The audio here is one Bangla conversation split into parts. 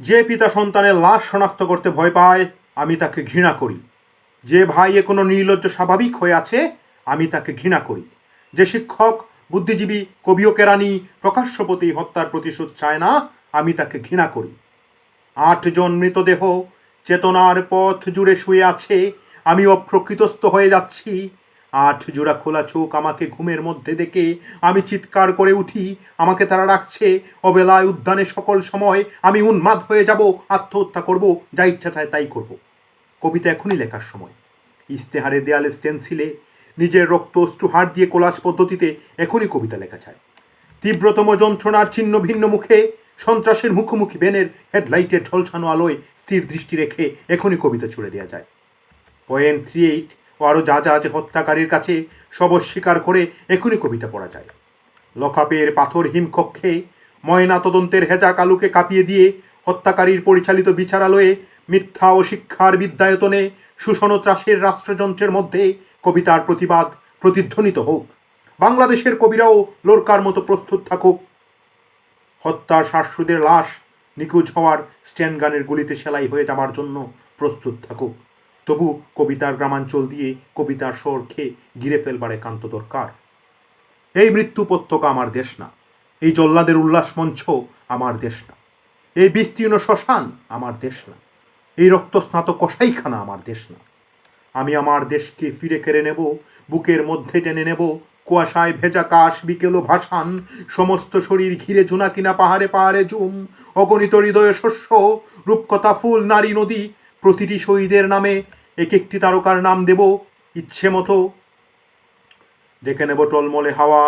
যে পিতা সন্তানের লাশ শনাক্ত করতে ভয় পায় আমি তাকে ঘৃণা করি। যে ভাই কোনো নির্লজ্জ স্বাভাবিক হয়ে আছে আমি তাকে ঘৃণা করি। যে শিক্ষক, বুদ্ধিজীবী, কবি ও কেরানি প্রকাশ্যপতি হত্যার প্রতিশোধ চায় না আমি তাকে ঘৃণা করি। ৮ জন মৃতদেহ চেতনার পথ জুড়ে শুয়ে আছে, আমি অপ্রকৃতস্থ হয়ে যাচ্ছি। ৮ জোড়া খোলা চোখ আমাকে ঘুমের মধ্যে দেখে আমি চিৎকার করে উঠি। আমাকে তারা ডাকছে অবেলায় উদ্যানে সকল সময়। আমি উন্মাদ হয়ে যাব, আত্মহত্যা করব, যা ইচ্ছা চায় তাই করব। কবিতা এখনই লেখার সময়। ইস্তেহারে, দেয়ালে, স্টেন্সিলে নিজের রক্ত অশ্রু হাড় দিয়ে কোলাজ পদ্ধতিতে এখনই কবিতা লেখা চায়। তীব্রতম যন্ত্রণার ছিন্ন ভিন্ন মুখে সন্ত্রাসের মুখোমুখি ভ্যানের হেডলাইটের ঝলসানো আলোয় স্থির দৃষ্টি রেখে এখনই কবিতা ছুড়ে দেওয়া যায়। পয়েন্ট 38 ও আরও যা যা আছে হত্যাকারীর কাছে সব অস্বীকার করে এখনই কবিতা পড়া যায়। লকআপের পাথর হিমকক্ষে ময়না তদন্তের হেজা কালুকে কাঁপিয়ে দিয়ে হত্যাকারীর পরিচালিত বিচারালয়ে মিথ্যা ও শিক্ষার বিদ্যায়তনে শোষণ ও ত্রাসের রাষ্ট্রযন্ত্রের মধ্যে কবিতার প্রতিবাদ প্রতিধ্বনিত হোক। বাংলাদেশের কবিরাও লোরকার মতো প্রস্তুত থাকুক। হত্যার শ্বাসরোধের লাশ নিখোঁজ হওয়ার স্ট্যান্ড গানের গুলিতে সেলাই হয়ে যাবার জন্য প্রস্তুত থাকুক। তবু কবিতার গ্রামাঞ্চল দিয়ে কবিতার স্বর খেয়ে ঘিরে ফেলবার একান্ত দরকার। এই মৃত্যু উপত্যকা আমার দেশ না, এই জল্লাদের উল্লাস মঞ্চ আমার দেশ না, এই বিস্তীর্ণ শ্মশান আমার দেশ না, এই রক্তস্নাত কসাইখানা আমার দেশ না। আমি আমার দেশকে ফিরে কেড়ে নেব, বুকের মধ্যে টেনে নেব। কুয়াশায় ভেজা কাশ বিকেল ভাসান, সমস্ত শরীর ঘিরে জোনাকিনা পাহাড়ে পাহাড়ে জুম, অগণিত হৃদয়ে শস্য, রূপকথা ফুল, নারী, নদী, প্রতিটি শহীদের নামে এক একটি তারকার নাম দেব ইচ্ছে মতো। ডেকে নেব টলমলে হাওয়া,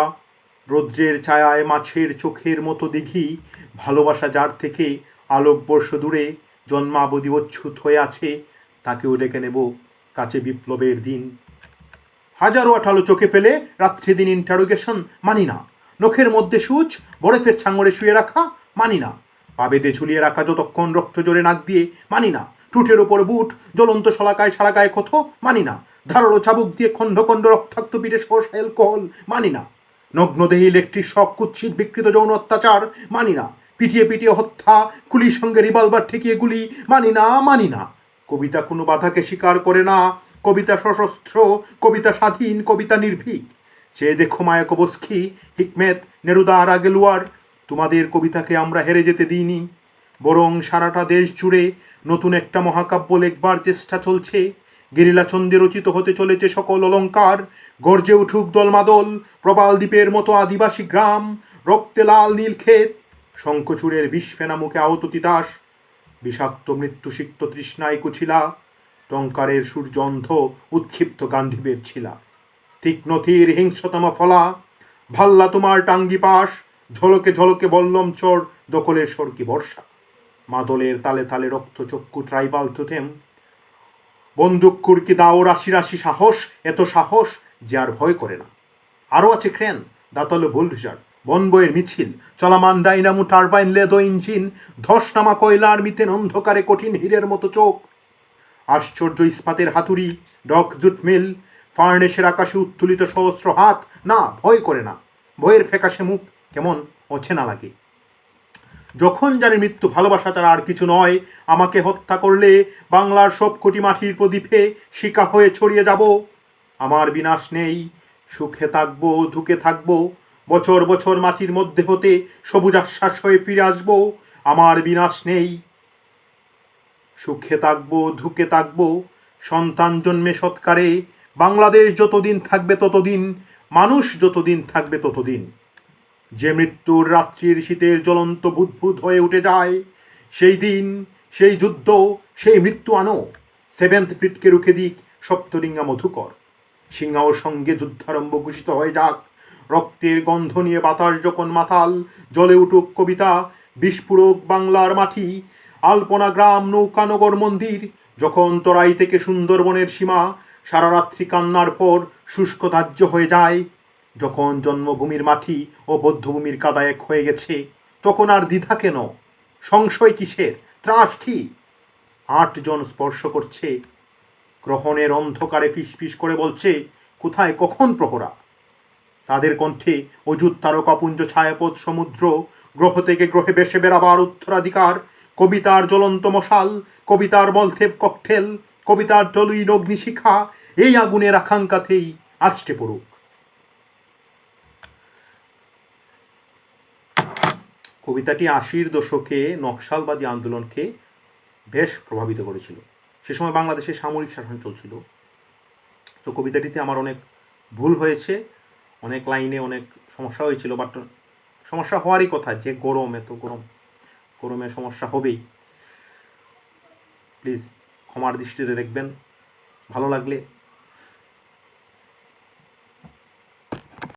রৌদ্রের ছায়ায় মাছের চোখের মতো দিঘি, ভালোবাসা যার থেকে আলোকবর্ষ দূরে জন্মাবধি অচ্ছুত হয়ে আছে, তাকেও ডেকে নেব কাছে বিপ্লবের দিন। হাজারো আঠালো চোখে ফেলে রাত্রি দিন ইন্টারোগেশন মানি না। নখের মধ্যে সূচ বরফের ছাঙড়ে শুয়ে রাখা মানি না। পা বেঁধে ঝুলিয়ে রাখা যতক্ষণ রক্ত জোরে নাক দিয়ে মানি না। টুটের ওপর বুট, জ্বলন্ত শলাকায় সারা গায়ে ক্ষত মানি না। ধারালো চাবুক দিয়ে খণ্ড খণ্ড রক্তাক্ত পিঠে সহসা অ্যালকোহল মানি না। নগ্নদেহী ইলেকট্রিক শক, কুৎসিত বিকৃত যৌন অত্যাচার মানি না। পিটিয়ে পিটিয়ে হত্যা, কুলির সঙ্গে রিভলভার ঠেকিয়ে গুলি মানি না, মানি না। কবিতা কোনো বাধাকে স্বীকার করে না। কবিতা সশস্ত্র, কবিতা স্বাধীন, কবিতা নির্ভীক। চেয়ে দেখো মায়াকোবস্কি, হিকমেত, নেরুদা আর আগেলওয়ার, তোমাদের কবিতাকে আমরা হেরে যেতে দিইনি। বরং সারাটা দেশ জুড়ে নতুন একটা মহাকাব্য লেখবার চেষ্টা চলছে। গেরিলা ছন্দে রচিত হতে চলেছে সকল অলঙ্কার। গর্জে উঠুক দলমাদল, প্রবাল দ্বীপের মতো আদিবাসী গ্রাম, রক্তে লাল নীল ক্ষেত, শঙ্খচূড়ের বিষ ফেনা মুখে আহত তিতাস, বিষাক্ত মৃত্যুসিক্ত তৃষ্ণায় কুছিলা, টঙ্কারের সূর্য অন্ধ উৎক্ষিপ্ত গান্ধীবের ছিলা, তীক্ষ্ণ তীর হিংস্রতম ফলা, ভাল্লা তোমার টাঙ্গি পাশ, ঝলকে ঝলকে বল্লম চর, দখলের সরকি বর্ষা, মাদলের তালে তালে রক্ত চক্ষু ট্রাইবাল টোটেম, বন্দুক কুড়কি দাও রাশি রাশি সাহস, এত সাহস যে আর ভয় করে না। আরও আছে ক্রেন, দাতালো বুলডোজার, বনবইয়ের মিছিল, চলমান ডাইনামো টারবাইন লেদো ইঞ্জিন, ধসনামা কয়লার মিথেন অন্ধকারে কঠিন হীরের মতো চোখ, আশ্চর্য ইস্পাতের হাতুড়ি, ডক জুট মিল, ফার্নেসের আকাশে উত্তোলিত সহস্র হাত। না, ভয় করে না। ভয়ের ফ্যাকাশে মুখ কেমন অচেনা লাগে। যখন জানি মৃত্যু ভালোবাসা ছাড়া আর কিছু নয়, আমাকে হত্যা করলে বাংলার সব কোটি মাটির প্রদীপে শিকা হয়ে ছড়িয়ে যাব। আমার বিনাশ নেই, সুখে থাকবো, ধুকে থাকবো, বছর বছর মাটির মধ্যে হতে সবুজ আশ্বাস হয়ে ফিরে আসবো। আমার বিনাশ নেই, সুখে থাকবো, ধুকে থাকবো, সন্তান জন্মে সৎকারে, বাংলাদেশ যতদিন থাকবে ততদিন, মানুষ যতদিন থাকবে ততদিন। যে মৃত্যুর রাত্রির শীতের জ্বলন্ত বুদবুদ হয়ে উঠে যায়, সেই দিন, সেই যুদ্ধ, সেই মৃত্যু আনো। 7th ফ্লিটকে রুখে দিক সপ্তরিঙ্গা মধুকর। সিংহাওর সঙ্গে যুদ্ধারম্ভ ঘোষিত হয়ে যাক। রক্তের গন্ধ নিয়ে বাতাস যখন মাতাল, জ্বলে উঠুক কবিতা, বিস্ফোরক বাংলার মাটি, আলপনা গ্রাম, নৌকানগর মন্দির, যখন তরাই থেকে সুন্দরবনের সীমা সারা রাত্রি কান্নার পর শুষ্ক দাহ্য হয়ে যায়, যখন জন্মভূমির মাটি ও বদ্ধভূমির কাদা এক হয়ে গেছে, তখন আর দ্বিধা কেন, সংশয় কিসের, ত্রাস কি? 8 জন স্পর্শ করছে, গ্রহণের অন্ধকারে ফিসফিস করে বলছে, কোথায় কখন প্রহরা? তাদের কণ্ঠে অযুত তারকাপুঞ্জ, ছায়াপথ, সমুদ্র, গ্রহ থেকে গ্রহে বেসে বেড়াবার উত্তরাধিকার, কবিতার জ্বলন্ত মশাল, কবিতার মলথেপ ককটেল, কবিতার টলুইন অগ্নিশিখা এই আগুনের আকাঙ্ক্ষাতেই আছড়ে পড়ুক। কবিতাটি ৮০-র দশকে নকশালবাদী আন্দোলনকে বেশ প্রভাবিত করেছিল। সে সময় বাংলাদেশে সামরিক শাসন চলছিল। তো কবিতাটিতে আমার অনেক ভুল হয়েছে, অনেক লাইনে অনেক সমস্যা হয়েছিল, বাট সমস্যা হওয়ারই কথা, যে গরম, এত গরমে সমস্যা হবেই। প্লিজ ক্ষমার দৃষ্টিতে দেখবেন। ভালো লাগলে